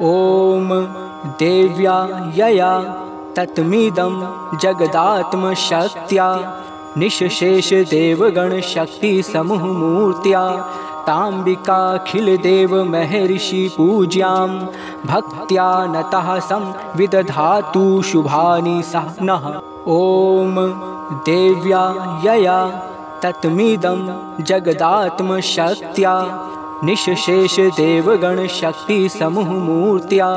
ॐ देव्या यया तत्मिदं जगदात्मशक्त्या निःशेषदेवगणशक्तिसमूहमूर्त्या ताम्बिकाखिलदेवमहर्षिपूज्यां भक्त्या नतः संविदधातु शुभानि सः नः। ॐ देव्या यया तत्मिदं जगदात्मशक्त्या निःशेषदेवगणशक्तिसमूहमूर्त्या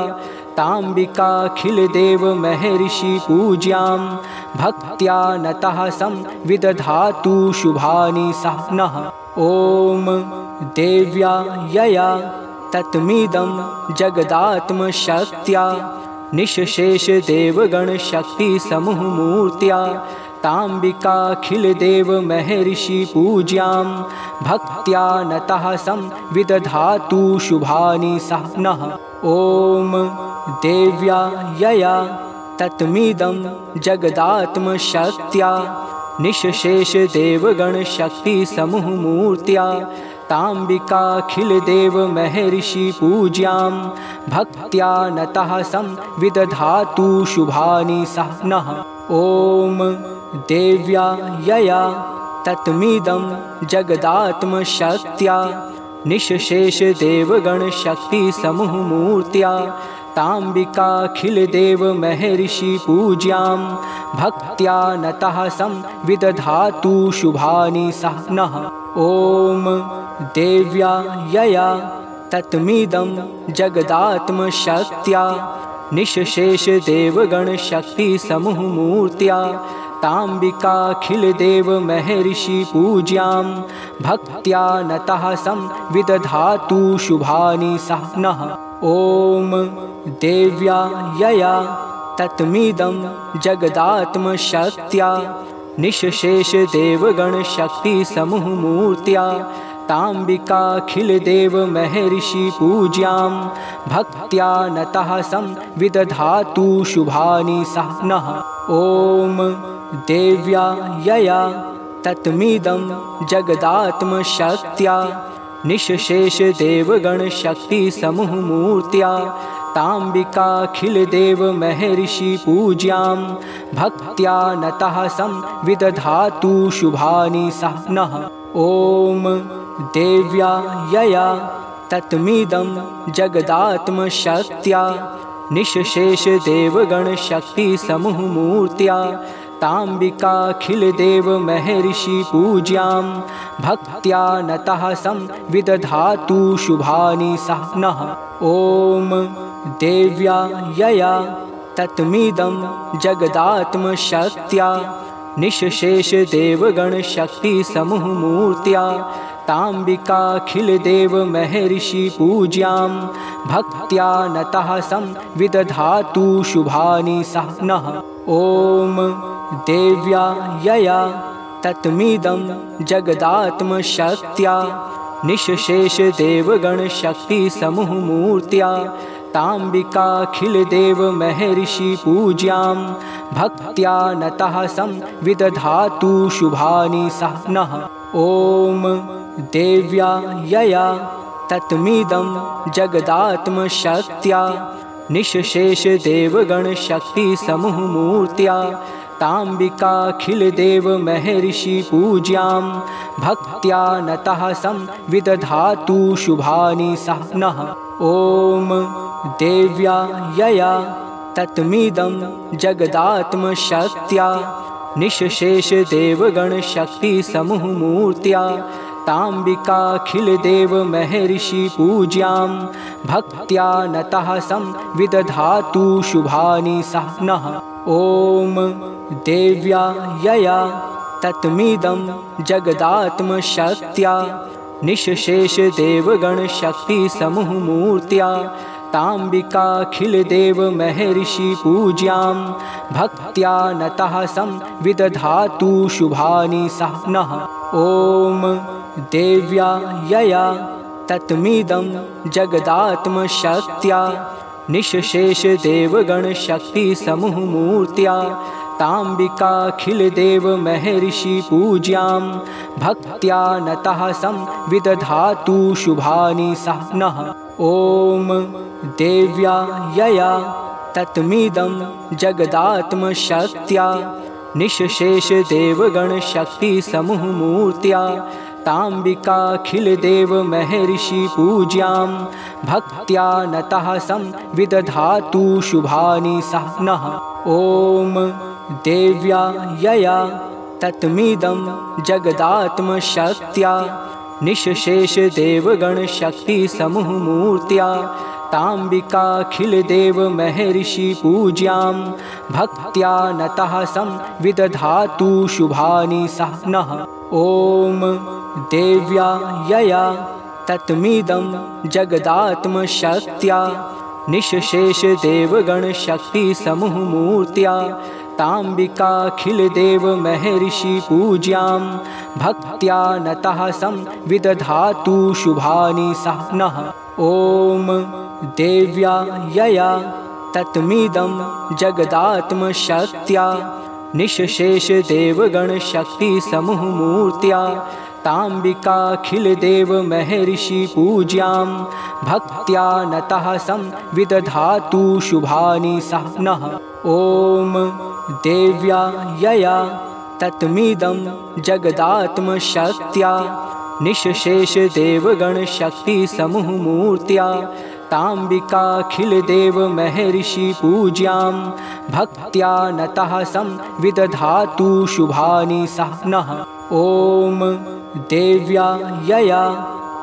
ताम्बिकाखिलदेवमहर्षिपूज्यां भक्त्या नतः संविदधातु शुभानि सः नः। ॐ देव्या यया तत्मिदं जगदात्मशक्त्या निःशेषदेवगणशक्तिसमूहमूर्त्या ताम्बिकाखिलदेवमहर्षिपूज्यां भक्त्या नतः संविदधातु शुभानि सः नः। ॐ देव्या यया तत्मिदं जगदात्मशक्त्या निःशेषदेवगणशक्तिसमूहमूर्त्या ताम्बिकाखिलदेवमहर्षिपूज्यां भक्त्या नतः संविदधातु शुभानि सः नः। ॐ देव्या यया तत्मिदं जगदात्मशक्त्या निःशेषदेवगणशक्तिसमूहमूर्त्या ताम्बिकाखिलदेवमहर्षिपूज्यां भक्त्या नतः संविदधातु शुभानि सः नः। ॐ देव्या यया तत्मिदं जगदात्मशक्त्या निःशेषदेवगणशक्तिसमूहमूर्त्या ताम्बिकाखिलदेवमहर्षिपूज्यां भक्त्या नतः संविदधातु शुभानि सः नः। ॐ देव्या यया तत्मिदं जगदात्मशक्त्या निःशेषदेवगणशक्तिसमूहमूर्त्या ताम्बिकाखिलदेवमहर्षिपूज्यां भक्त्या नतः संविदधातु शुभानि सः नः। ॐ देव्या यया तत्मिदं जगदात्मशक्त्या निःशेषदेवगणशक्तिसमूहमूर्त्या ताम्बिकाखिलदेवमहर्षिपूज्यां भक्त्या नतः संविदधातु शुभानि सः नः। ॐ देव्या यया तत्मिदं जगदात्मशक्त्या निःशेषदेवगणशक्तिसमूहमूर्त्या ताम्बिकाखिलदेवमहर्षिपूज्यां भक्त्या नतः संविदधातु शुभानि सः नः। ॐ देव्या यया तत्मिदं जगदात्मशक्त्या निःशेषदेवगणशक्तिसमूहमूर्त्या ताम्बिकाखिलदेवमहर्षिपूज्यां भक्त्या नतः संविदधातु शुभानि सः नः। ॐ देव्या यया तत्मिदं जगदात्मशक्त्या निःशेषदेवगणशक्तिसमूहमूर्त्या ताम्बिकाखिलदेवमहर्षिपूज्यां भक्त्या नतः संविदधातु शुभानि सः नः। ॐ देव्या यया तत्मिदं जगदात्मशक्त्या निःशेषदेवगणशक्तिसमूहमूर्त्या ताम्बिकाखिलदेवमहर्षिपूज्यां भक्त्या नतः संविदधातु शुभानि सः नः। ॐ देव्या यया तत्मिदं जगदात्मशक्त्या निःशेषदेवगणशक्तिसमूहमूर्त्या ताम्बिकाखिलदेवमहर्षिपूज्यां भक्त्या नतः संविदधातु शुभानि सः नः। ॐ देव्या यया तत्मिदं जगदात्मशक्त्या निःशेषदेवगणशक्तिसमूहमूर्त्या ताम्बिकाखिलदेवमहर्षिपूज्यां भक्त्या नतः संविदधातु शुभानि सः नः। ॐ देव्या यया तत्मिदं जगदात्मशक्त्या निःशेषदेवगणशक्तिसमूहमूर्त्या ताम्बिकाखिलदेवमहर्षिपूज्यां भक्त्या नतः संविदधातु शुभानि सः नः। ॐ देव्या यया तत्मिदं जगदात्मशक्त्या निःशेषदेवगणशक्तिसमूहमूर्त्या ताम्बिकाखिलदेवमहर्षिपूज्यां भक्त्या नतः संविदधातु शुभानि सः नः। ॐ देव्या यया तत्मिदं जगदात्मशक्त्या निःशेषदेवगणशक्तिसमूहमूर्त्या ताम्बिकाखिलदेवमहर्षिपूज्यां भक्त्या नतः संविदधातु शुभानि सः नः। ॐ देव्या यया तत्मिदं जगदात्मशक्त्या निःशेषदेवगणशक्तिसमूहमूर्त्या ताम्बिकाखिलदेवमहर्षिपूज्यां भक्त्या नतः संविदधातु शुभानि सः नः। ॐ देव्या यया तत्मिदं जगदात्मशक्त्या निःशेषदेवगणशक्तिसमूहमूर्त्या ताम्बिकाखिलदेवमहर्षिपूज्यां भक्त्या नतः संविदधातु शुभानि सः नः। ॐ देव्या यया तत्मिदं जगदात्मशक्त्या निःशेषदेवगणशक्तिसमूहमूर्त्या ताम्बिकाखिलदेवमहर्षिपूज्यां भक्त्या नतः संविदधातु शुभानि सः नः। ॐ देव्या यया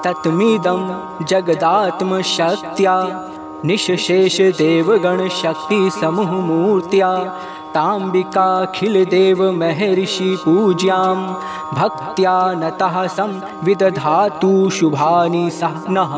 तत्मिदं जगदात्मशक्त्या निःशेषदेवगणशक्तिसमूहमूर्त्या ताम्बिकाखिलदेवमहर्षिपूज्यां भक्त्या नतः संविदधातु शुभानि सः नः।